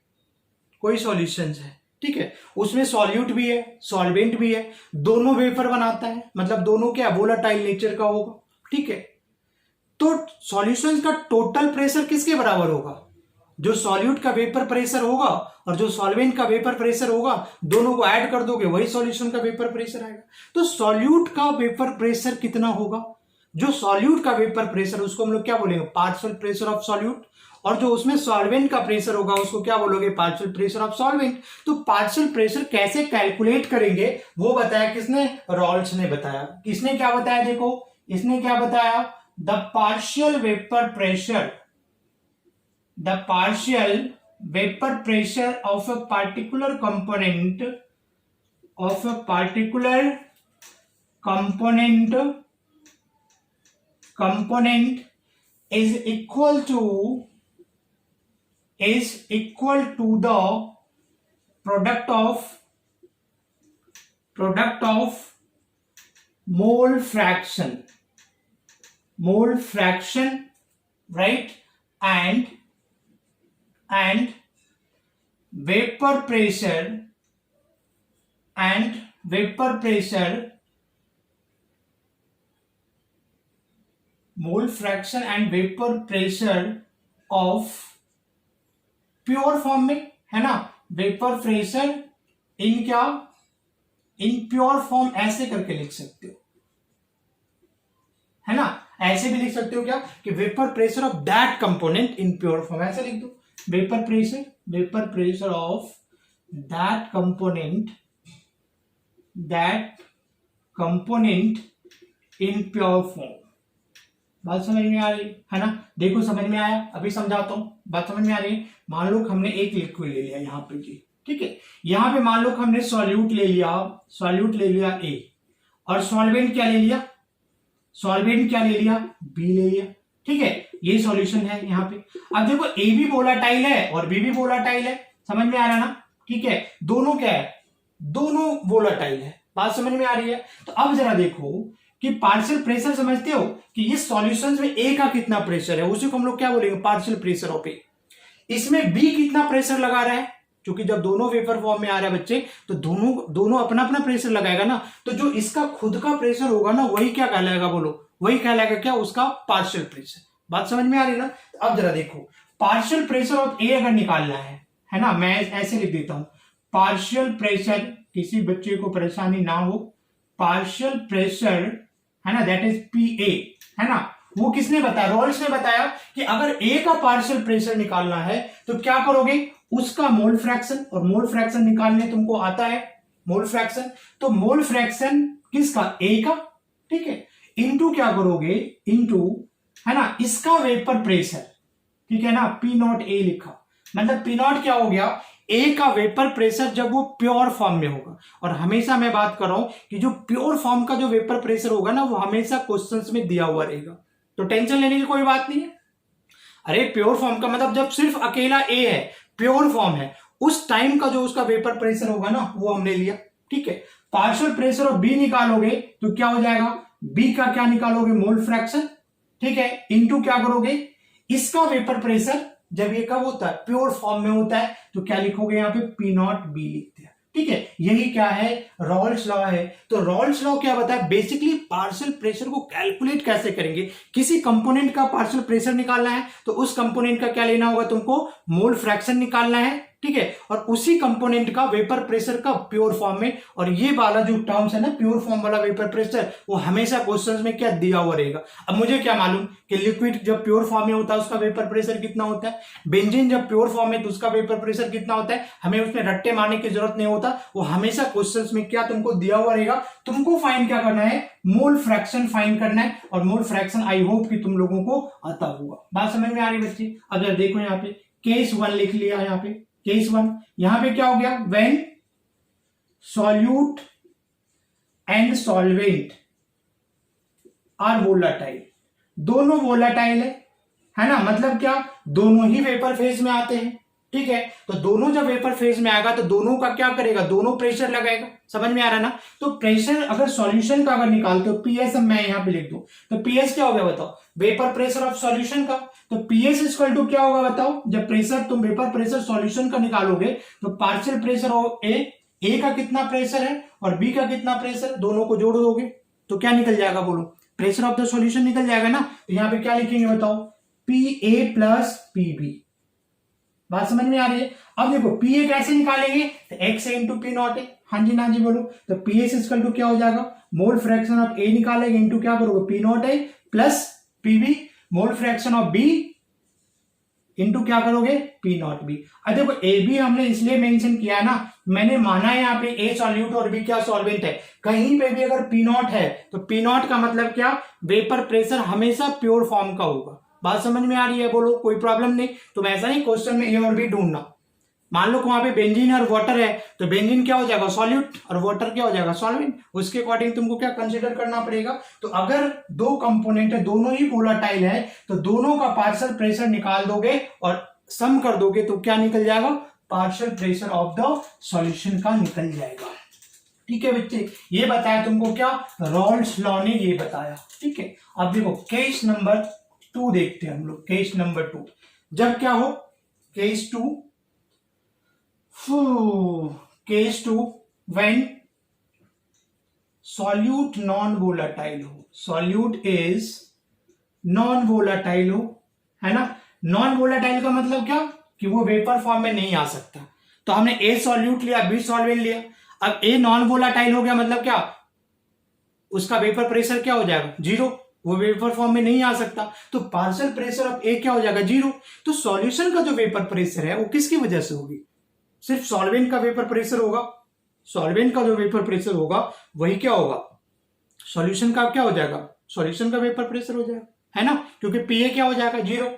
कोई सॉल्यूशन है, ठीक है, उसमें सॉल्यूट भी है, सॉल्वेंट भी है, दोनों वेपर बनाता है, मतलब दोनों क्या वोलेटाइल नेचर का होगा, ठीक है। तो सॉल्यूशन का टोटल प्रेशर किसके बराबर होगा, जो सॉल्यूट का वेपर प्रेशर होगा और जो सॉल्वेंट का वेपर प्रेशर होगा, दोनों को ऐड कर दोगे वही सॉल्यूशन का वेपर प्रेशर आएगा। तो सॉल्यूट का वेपर प्रेशर कितना होगा, जो सॉल्यूट का वेपर प्रेशर, उसको हम लोग क्या बोलेंगे, पार्शियल प्रेशर ऑफ सॉल्यूट। और जो उसमें सॉल्वेंट का प्रेशर होगा, उसको क्या बोलोगे, पार्शियल प्रेशर ऑफ सॉल्वेंट। तो पार्शियल प्रेशर कैसे कैलकुलेट करेंगे, वो बताया किसने, रॉल्स ने बताया। किसने क्या बताया, देखो, इसने क्या बताया, the partial vapour pressure of a particular component component is equal to the product of mole fraction, right, and vapor pressure mole fraction and vapor pressure of pure form में, है ना, वेपर प्रेशर इन क्या, इन प्योर फॉर्म ऐसे करके लिख सकते हो, है ना, ऐसे भी लिख सकते हो क्या कि vapour pressure of that component in pure form, ऐसे लिख दो, vapour pressure of that component in pure form. बात समझ में आ रही है ना? देखो समझ में आया, अभी समझाता हूं, बात समझ में आ रही है। मान लो हमने एक लिक्विड ले लिया यहाँ पे जी, ठीक है, यहाँ पे मान लो हमने सॉल्यूट ले लिया A, और सॉल्वेंट क्या ले लिया B ले लिया, ठीक है, ये सॉल्यूशन है यहाँ पे। अब देखो A भी वोलेटाइल है और B भी वोलेटाइल है, समझ में आ रहा है ना, ठीक है, दोनों क्या है, दोनों वोलेटाइल है, बात समझ में आ रही है। तो अब जरा देखो कि पार्शियल प्रेशर समझते हो कि ये सॉल्यूशंस में ए का कितना प्रेशर है, उसी को हम लोग क्या बोलेंगे, पार्शियल प्रेशर ऑफ ए। इसमें बी कितना प्रेशर लगा रहा है, क्योंकि जब दोनों वेपर फॉर्म में आ रहा है बच्चे, तो दोनों अपना अपना प्रेशर लगाएगा ना, तो जो इसका खुद का प्रेशर होगा ना, वही क्या कहलाएगा, बोलो, वही कहलाएगा क्या, उसका पार्शियल प्रेशर। बात समझ में आ रही है ना? अब जरा देखो, पार्शियल प्रेशर ऑफ ए अगर निकालना है ना, मैं ऐसे लिख देता हूं, पार्शियल प्रेशर, किसी बच्चे को परेशानी ना हो, पार्शियल प्रेशर है ना, दैट इज PA, है ना, वो किसने बताया, रॉल्स ने बताया कि अगर A का पार्शियल प्रेशर निकालना है तो क्या करोगे, उसका मोल फ्रैक्शन, और मोल फ्रैक्शन निकालने तुमको आता है, मोल फ्रैक्शन, तो मोल फ्रैक्शन किसका, A का, ठीक है, इनटू क्या करोगे, इनटू, है ना, इसका वेपर प्रेशर, ठीक है ना, P0 A लिखा, मतलब P0 क्या हो गया, ए का वेपर प्रेशर जब वो प्योर फॉर्म में होगा। और हमेशा मैं बात कर रहा हूं कि जो प्योर फॉर्म का जो वेपर प्रेशर होगा ना, वो हमेशा क्वेश्चंस में दिया हुआ रहेगा, तो टेंशन लेने की कोई बात नहीं है। अरे प्योर फॉर्म का मतलब जब सिर्फ अकेला ए है, प्योर फॉर्म है, उस टाइम का जो उसका वेपर प्रेशर होगा ना, वो हमने लिया, ठीक है। पार्शियल प्रेशर ऑफ बी निकालोगे तो क्या हो जाएगा, बी का क्या निकालोगे, मोल फ्रैक्शन, ठीक है, इनटू क्या करोगे, इसका वेपर प्रेशर जब ये कब होता है, प्योर फॉर्म में होता है, तो क्या लिखोगे यहाँ पे, P0 B लिखते हैं, ठीक है। यही क्या है, रॉल्स लॉ है। तो रॉल्स लॉ क्या बताया, बेसिकली पार्शियल प्रेशर को कैलकुलेट कैसे करेंगे, किसी कंपोनेंट का पार्शियल प्रेशर निकालना है तो उस कंपोनेंट का क्या लेना होगा, तुमको मोल फ्रैक्शन निकालना है, ठीक है, और उसी कंपोनेंट का वेपर प्रेशर का प्योर फॉर्म में, और ये वाला जो टर्म्स है ना, प्योर फॉर्म वाला वेपर प्रेशर, वो हमेशा क्वेश्चंस में क्या दिया हुआ रहेगा। अब मुझे क्या मालूम कि लिक्विड जब प्योर फॉर्म में होता है उसका वेपर प्रेशर कितना होता है, बेंजीन जब प्योर फॉर्म में तो उसका वेपर प्रेशर कितना होता है, हमें उसमें रट्टे मारने की जरूरत नहीं होता, वो हमेशा क्वेश्चंस में क्या तुमको दिया हुआ रहेगा। तुमको फाइंड क्या करना है, मोल फ्रैक्शन फाइंड करना है, और मोल फ्रैक्शन आई होप कि तुम लोगों को आता होगा। बात समझ में आ रही बच्ची? अगर देखो यहाँ पे केस 1 लिख लिया, यहाँ पे केस 1, यहां पे क्या हो गया, when solute and solvent are volatile, दोनों वोलाटाइल है ना, मतलब क्या, दोनों ही वेपर फेज में आते हैं, ठीक है। तो दोनों जब वेपर फेज में आएगा तो दोनों का क्या करेगा, दोनों प्रेशर लगाएगा, समझ में आ रहा है ना। तो प्रेशर अगर सॉल्यूशन का अगर निकालते हो, PS अब मैं यहां पे लिख दूं, तो PS क्या हो गया बताओ, वेपर प्रेशर ऑफ सॉल्यूशन का, तो PS इक्वल टू क्या होगा बताओ, जब प्रेशर तुम वेपर प्रेशर सॉल्यूशन का निकालोगे तो पार्शियल प्रेशर ऑफ ए का कितना प्रेशर है और बी का कितना प्रेशर, दोनों को जोड़ दोगे तो क्या निकल जाएगा, बोलो, प्रेशर ऑफ द सॉल्यूशन निकल जाएगा ना। तो यहां पे क्या लिखेंगे बताओ, PA प्लस PB। बात समझ में आ रही है? अब देखो PA कैसे निकालेंगे, तो x इंटू P0 है, हाँ जी ना जी बोलो, तो PS इक्वल टू क्या हो जाएगा, मोल फ्रैक्शन ऑफ A निकालेंगे इंटू क्या करोगे, P0 है plus PB, mole fraction of B into क्या करोगे, P0B। अब देखो AB हमने इसलिए मेंशन किया है ना, मैंने माना है यहाँ पे A सॉल्यूट और B क्या सॉल्वेंट है, कहीं पे भी अगर P0 है तो P0 का मतलब क्या, वेपर प्रेशर हमेशा प्योर फॉर्म का होगा। बात समझ में आ रही है, बोलो, कोई प्रॉब्लम नहीं। तुम ऐसा ही क्वेश्चन में A और B ढूंढना, मान लो वहां पे बेंजीन और वाटर है, तो बेंजीन क्या हो जाएगा सॉल्यूट और वाटर क्या हो जाएगा सॉल्वेंट, उसके अकॉर्डिंग तुमको क्या कंसीडर करना पड़ेगा। तो अगर दो कंपोनेंट है, दोनों ही वोलाटाइल है, तो दोनों का पार्शियल प्रेशर निकाल दोगे और सम कर दोगे तो क्या निकल जाएगा, partial pressure of the solution का निकल जाएगा। ठीक है बच्चे, ये बताया तुमको क्या, रॉल्स लॉ ने ये बताया। ठीक है, अब देखो केस नंबर 2 देखते हैं हम लोग। केस नंबर 2, जब क्या हो, case 2 when solute non volatile हो, सॉल्यूट इज नॉन वोलाटाइल हो, है ना। नॉन वोलाटाइल का मतलब क्या, कि वो वेपर फॉर्म में नहीं आ सकता। तो हमने ए सॉल्यूट लिया, बी सॉल्वेंट लिया, अब ए नॉन वोलाटाइल हो गया, मतलब क्या, उसका वेपर प्रेशर क्या हो जाएगा, 0, वो वेपर फॉर्म में नहीं आ सकता। तो पार्शियल प्रेशर ऑफ ए क्या हो जाएगा, 0। तो सॉल्यूशन का जो वेपर प्रेशर है वो किसकी वजह से होगी, सिर्फ सॉल्वेंट का वेपर प्रेशर होगा। सॉल्वेंट का जो वेपर प्रेशर होगा वही क्या होगा, सॉल्यूशन का क्या हो जाएगा, सॉल्यूशन का वेपर प्रेशर हो जाएगा, है ना, क्योंकि पीए क्या हो जाएगा 0।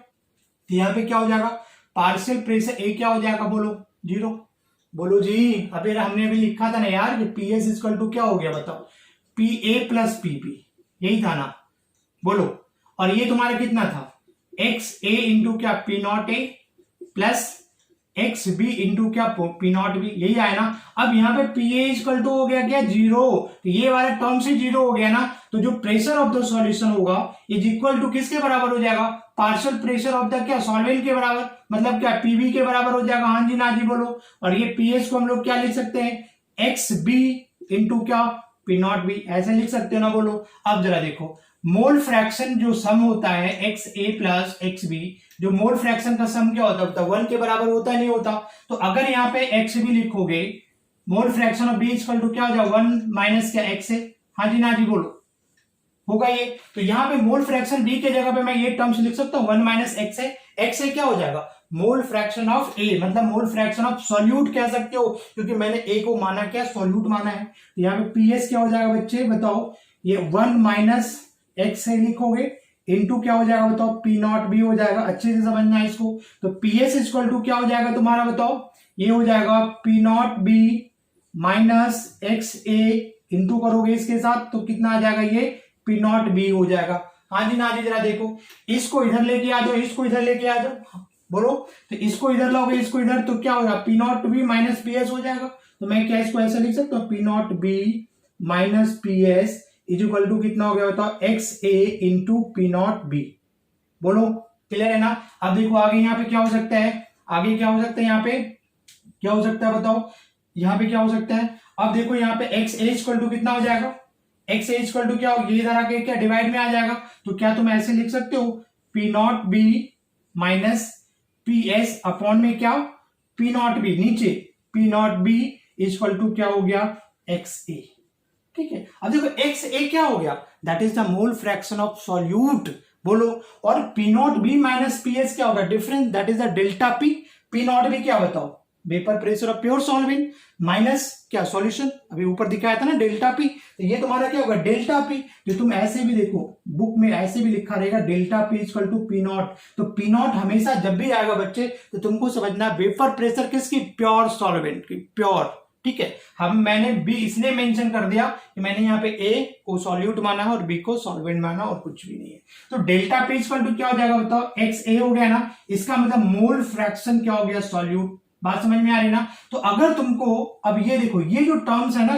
तो यहां पे क्या हो जाएगा, पार्शियल प्रेशर ए क्या हो जाएगा, बोलो 0। बोलो जी, अभी हमने अभी लिखा था ना यार कि पी एस इक्वल टू क्या हो गया, बताओ, P A plus P B, यही था ना, बोलो। और ये तुम्हारा कितना था, एक्स ए इंटू क्या P not A plus X B into क्या पी नॉट बी, यही आया ना। अब यहाँ पे पी ए इक्वल टू हो गया क्या 0, तो ये वाला टर्म से 0 हो गया ना, तो जो प्रेशर ऑफ द सॉल्यूशन होगा इज इक्वल टू किसके बराबर हो जाएगा, पार्शियल प्रेशर ऑफ द क्या सॉल्वेंट के बराबर, मतलब क्या पीबी के बराबर हो जाएगा। हाँ जी ना जी बोलो। और ये पीएस को हम लोग क्या लिख सकते हैं, एक्स बी इंटू क्या पी नॉट बी, ऐसे लिख सकते हो ना, बोलो। अब जरा देखो, मोल फ्रैक्शन जो सम होता है एक्स ए प्लस एक्स बी, जो मोल फ्रैक्शन का सम क्या होता है, 1 के बराबर होता नहीं होता। तो अगर यहाँ पे एक्स बी लिखोगे, mole fraction of B equal to क्या हो जाएगा, 1 माइनस क्या एक्स ए, हाँ जी ना जी बोलो, होगा ये। तो यहाँ पे मोल फ्रैक्शन बी के जगह पे मैं ये टर्म्स लिख सकता हूँ, 1 माइनस एक्स ए। एक्स ए क्या हो जाएगा, मोल फ्रैक्शन ऑफ ए, मतलब मोल फ्रैक्शन ऑफ सॉल्यूट कह सकते हो, क्योंकि मैंने ए को माना क्या, सॉल्यूट माना है। तो यहाँ पे पीएस क्या हो जाएगा बच्चे, बताओ, ये 1 माइनस एक्स ए लिखोगे इनटू क्या हो जाएगा, बताओ, पी नॉट बी हो जाएगा। अच्छे से समझना है इसको। तो पीएस इक्वल टू क्या हो जाएगा तुम्हारा, बताओ, ये हो जाएगा P not B minus x A, into करोगे इसके साथ तो कितना आ जाएगा, ये पी नॉट बी हो जाएगा। हाँ जी ना जी, जरा देखो, इसको इधर लेके आ जाओ, इसको इधर लेके आ जाओ, बोलो। तो इसको इधर लाओगे, इसको इधर, तो क्या होगा, P not B minus P S हो जाएगा। तो मैं क्या इसको ऐसा लिख सकता हूँ, P not B minus P S is equal to कितना हो गया, बताओ, X A into P not B. बोलो, क्लियर है ना। अब देखो आगे यहाँ पे क्या हो सकता है, आगे क्या हो सकता है, यहाँ पे क्या हो सकता है, बताओ, यहाँ पे क्या हो सकता है। अब देखो यहाँ पे एक्स ए इक्वल टू कितना हो जाएगा, एक्स ए इक्वल टू क्या हो, ये इधर आके क्या डिवाइड में आ जाएगा। तो क्या तुम ऐसे लिख सकते हो, P not B minus P S upon में क्या, पी नॉट बी, नीचे P not B equal to क्या हो गया, एक्स ए। ठीक है, अब देखो एक्स ए क्या हो गया, that is the mole fraction of solute, बोलो। और P not B minus P S क्या होगा, difference, that is the delta P. P not B क्या बताओ, vapour pressure of pure solvent, minus क्या सॉल्यूशन, अभी ऊपर दिखाया था ना डेल्टा पी। तो ये तुम्हारा क्या होगा, डेल्टा पी। जो तुम ऐसे भी देखो बुक में ऐसे भी लिखा रहेगा, delta P equal to P not. तो पी नॉट हमेशा जब भी आएगा बच्चे, तो तुमको समझना वेपर प्रेशर किसकी, प्योर सॉल्वेंट की, प्योर। ठीक है, हम मैंने बी इसलिए मेंशन कर दिया कि मैंने यहाँ पे ए को सॉल्यूट माना है और बी को सॉल्वेंट माना, और कुछ भी नहीं है। तो डेल्टा पी इक्वल टू क्या हो जाएगा, बताओ, एक्स ए हो गया ना, इसका मतलब मोल फ्रैक्शन क्या हो गया, सॉल्यूट। बात समझ में आ रही ना। तो अगर तुमको अब ये देखो, ये जो टर्म्स है ना,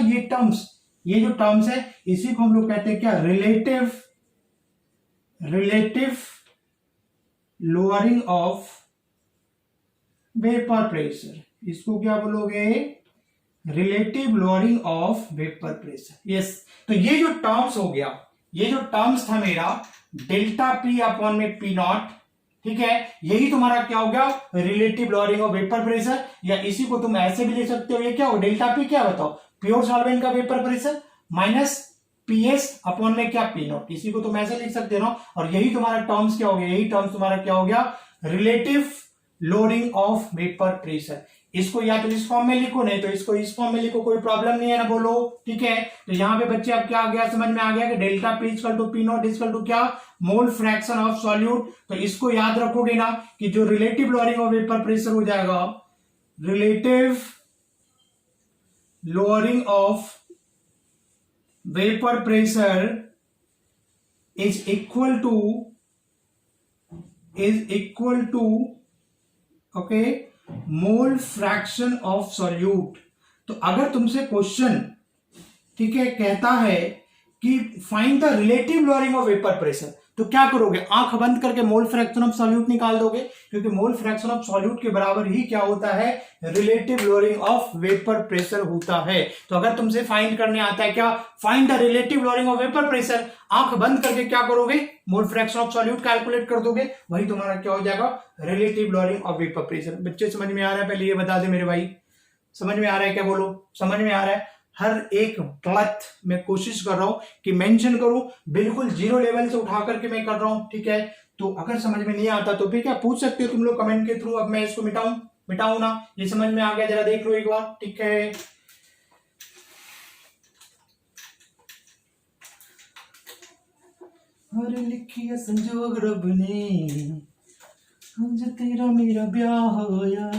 ये जो टर्म्स है, इसी को हम लोग कहते हैं क्या, relative lowering of vapour pressure. इसको क्या बोलोगे, relative lowering of vapour pressure. Yes, तो ये जो टर्म्स हो गया, ये जो टर्म्स था मेरा, डेल्टा पी अपॉन में पी नॉट, ठीक है, यही तुम्हारा क्या हो गया, relative lowering of vapour pressure. या इसी को तुम ऐसे भी लिख सकते हो, ये क्या हो, डेल्टा पी क्या बताओ, प्योर सॉल्वेंट का vapour pressure minus PS upon में क्या, पी नॉट। इसी को तुम ऐसे लिख सकते हो। और यही तुम्हारा टर्म्स क्या हो गया, यही टर्म्स तुम्हारा क्या हो गया, relative lowering of vapour pressure. इसको या तो इस फॉर्म में लिखो, नहीं तो इसको इस फॉर्म में लिखो, कोई प्रॉब्लम नहीं है ना, बोलो। ठीक है, तो यहाँ पे बच्चे अब क्या आ गया, समझ में आ गया कि delta P equal to P not equal to क्या, मोल फ्रैक्शन ऑफ सॉल्यूट। तो इसको याद रखोगे ना कि जो relative lowering of vapour pressure हो जाएगा, relative lowering of vapor pressure is equal to okay mole fraction of solute. तो अगर तुमसे क्वेश्चन ठीक है कहता है कि find the relative lowering of vapour pressure, तो क्या करोगे? आंख बंद करके मोल फ्रैक्शन ऑफ सॉल्यूट निकाल दोगे, क्योंकि मोल फ्रैक्शन ऑफ सॉल्यूट के बराबर ही क्या होता है? Relative lowering of vapour pressure होता है। तो अगर तुमसे फाइंड करने आता है क्या, find the relative lowering of vapour pressure, आंख बंद करके क्या करोगे? मोल फ्रैक्शन ऑफ सॉल्यूट कैलकुलेट कर दोगे, वही तुम्हारा क्या हो जाएगा? Relative lowering of vapour pressure. बच्चे समझ में आ रहा है? पहले ये बता दे मेरे भाई, समझ में आ रहा है क्या? बोलो समझ में आ रहा है? हर एक बात मैं कोशिश कर रहा हूं कि मेंशन करूं, बिल्कुल जीरो लेवल से उठा करके मैं कर रहा हूं, ठीक है? तो अगर समझ में नहीं आता तो फिर क्या पूछ सकते हो तुम लोग कमेंट के थ्रू। अब मैं इसको मिटाऊं ना? ये समझ में आ गया? जरा देख लो एक बार, ठीक है? अरे लिखिया संजोग रब ने, आज तेरा मेरा ब्याह होया,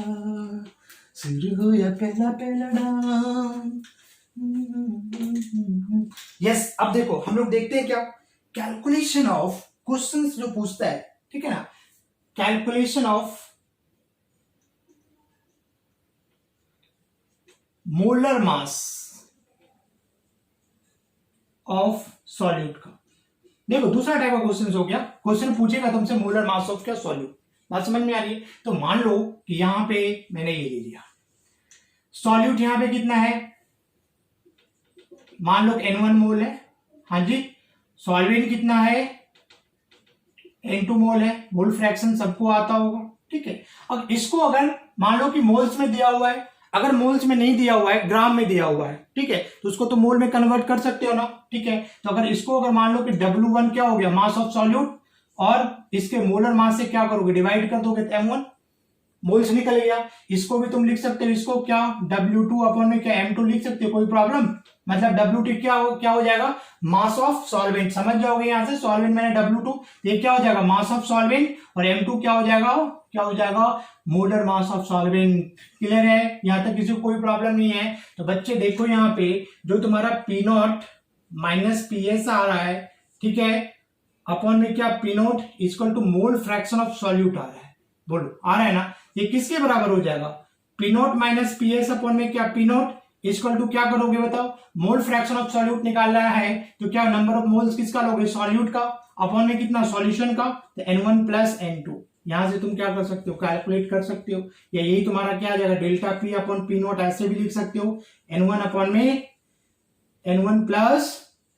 शुरू होया पहला पहला डांस। यस अब देखो हम लोग देखते हैं क्या, कैलकुलेशन ऑफ क्वेश्चंस जो पूछता है, ठीक है ना? Calculation of molar mass of solute का। देखो दूसरा टाइप का क्वेश्चन हो गया, क्वेश्चन पूछेगा तुमसे मोलर मास ऑफ क्या सॉल्यूट। बात समझ में आ रही है? तो मान लो कि यहां पे मैंने ये ले लिया, सॉल्यूट यहां पे कितना है? मान लो N1 मोल है, हाँ जी। सॉल्वेंट कितना है? N2 मोल है। मोल फ्रैक्शन सबको आता होगा, ठीक है? अब इसको अगर मान लो कि मोल्स में दिया हुआ है, अगर मोल्स में नहीं दिया हुआ है, ग्राम में दिया हुआ है, ठीक है, तो उसको तो मोल में कन्वर्ट कर सकते हो ना, ठीक है? तो अगर इसको अगर मान लो कि W1 क्या हो गया? मास ऑफ सॉल्यूट, और इसके मोलर मास से क्या करोगे? डिवाइड कर दोगे तो M1 मोल्स निकल गया। इसको भी तुम लिख सकते हो, इसको क्या W2 अपॉन में क्या M2 लिख सकते हो, कोई प्रॉब्लम? मतलब W2 क्या हो जाएगा? Mass of solvent. समझ जाओगे यहां से, सॉल्वेंट मैंने W2, ये क्या हो जाएगा? मास ऑफ सॉल्वेंट, और M2 क्या हो जाएगा? Molar mass of solvent. Clear है? यहां तक किसी को कोई प्रॉब्लम नहीं है? तो बच्चे देखो यहाँ पे जो तुम्हारा P0 माइनस PS आ रहा है, ठीक है, अपॉन में क्या P0 equal to mole fraction of solute आ रहा है। बोलो आ रहा है ना? ये किसके बराबर हो जाएगा? P0 माइनस PS अपॉन में क्या P0 इक्वल टू क्या करोगे बताओ? मोल फ्रैक्शन ऑफ सॉल्यूट निकालना है तो क्या नंबर ऑफ मोल्स किसका लोगे? सॉल्यूट का, अपॉन में कितना? सॉल्यूशन का। तो N1 प्लस N2 यहां से तुम क्या कर सकते हो? कैलकुलेट कर सकते हो, या यही तुम्हारा क्या आ जाएगा? डेल्टा P अपॉन P0 ऐसे भी लिख सकते हो, N1 अपॉन में N1 प्लस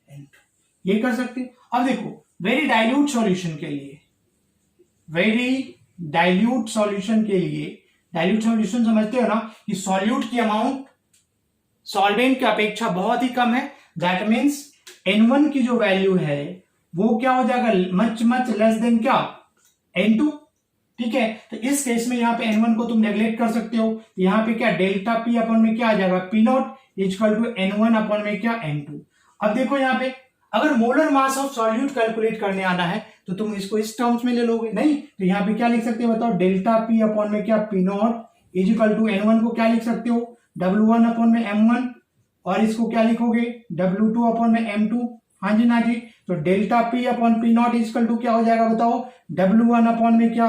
N2, ये कर सकते हो। अब देखो वेरी डाइल्यूट सॉल्यूशन के लिए, डाइल्यूट सॉल्यूशन समझते हो ना कि सॉल्यूट की अमाउंट सॉल्वेंट की अपेक्षा बहुत ही कम है। दैट मीन्स N1 की जो वैल्यू है वो क्या हो जाएगा? मच लेस देन क्या? N2, ठीक है? तो इस केस में यहाँ पे N1 को तुम नेग्लेक्ट कर सकते हो, तो यहाँ पे क्या डेल्टा P अपॉन में क्या आ जाएगा? P0 equal to N1 upon में क्या? N2। अब देखो यहाँ पे अगर molar mass of solute calculate करने आना है तो तुम इसको इस टर्म्स में ले लोगे, नहीं तो यहाँ पे क्या लिख सकते हो बताओ? डेल्टा P अपॉन में क्या? P0 इक्वल टू N1 को क्या लिख सकते हो? W1 अपॉन में M1, और इसको क्या लिखोगे? W2 अपॉन में M2। हाँ जी ना जी। तो delta P upon P0 equal to क्या हो जाएगा बताओ? W1 अपॉन में क्या?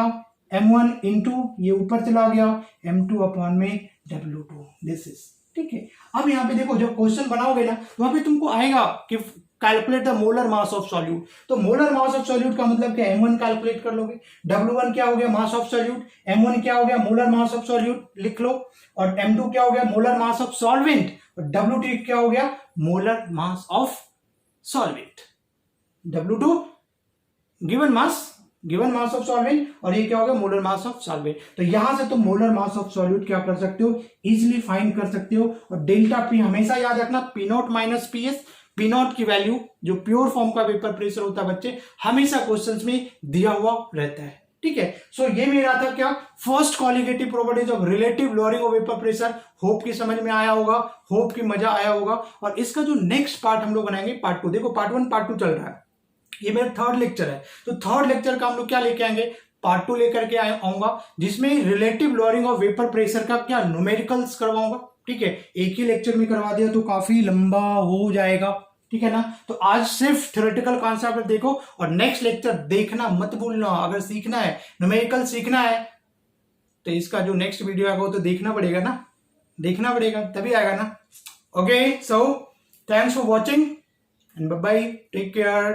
M1 इंटू ये ऊपर चला गया M2 अपॉन में W2। दिस इज ठीक है। अब यहाँ पे देखो जब क्वेश्चन बनाओगे ना तो वहां पे तुमको आएगा कि calculate the molar mass of solute. तो मोलर मास ऑफ सॉल्यूट का मतलब क्या? M1 कैलकुलेट कर लोगे, W1 क्या हो गया? मास ऑफ सॉल्यूट, M1 क्या हो गया? मोलर मास ऑफ सॉल्यूट लिख लो, और M2 क्या हो गया? मोलर मास ऑफ सॉल्वेंट, और W2 क्या हो गया? Molar mass of solvent. W2 given mass of solvent, और ये क्या होगा? Molar mass of solvent. तो यहां से तुम मोलर मास ऑफ सॉल्यूट क्या कर सकते हो? इजिली फाइंड कर सकते हो। और डेल्टा P हमेशा याद रखना, P0 माइनस PS। P0 की वैल्यू जो प्योर फॉर्म का वेपर प्रेशर होता है बच्चे, हमेशा क्वेश्चंस में दिया हुआ रहता है, ठीक है? सो ये मेरा था क्या? First colligative properties of relative lowering of vapour pressure. Hope की समझ में आया होगा, होप की मजा आया होगा। और इसका जो नेक्स्ट पार्ट हम लोग बनाएंगे पार्ट 2। देखो पार्ट 1 पार्ट 2 चल रहा है, ये मेरा थर्ड लेक्चर है, तो थर्ड लेक्चर का हम लोग क्या लेके आएंगे? पार्ट 2 लेकर के आऊंगा, जिसमें relative lowering of vapour pressure का क्या न्यूमेरिकल्स करवाऊंगा। ठीक है, एक ही लेक्चर में करवा दिया तो काफी लंबा हो जाएगा, ठीक है ना। तो आज सिर्फ थ्योरेटिकल कॉन्सेप्ट देखो और नेक्स्ट लेक्चर देखना मत भूलना। अगर सीखना है, न्यूमेरिकल सीखना है, तो इसका जो नेक्स्ट वीडियो आएगा वो तो देखना पड़ेगा ना, देखना पड़ेगा तभी आएगा ना। Okay, so thanks for watching and bye bye, take care.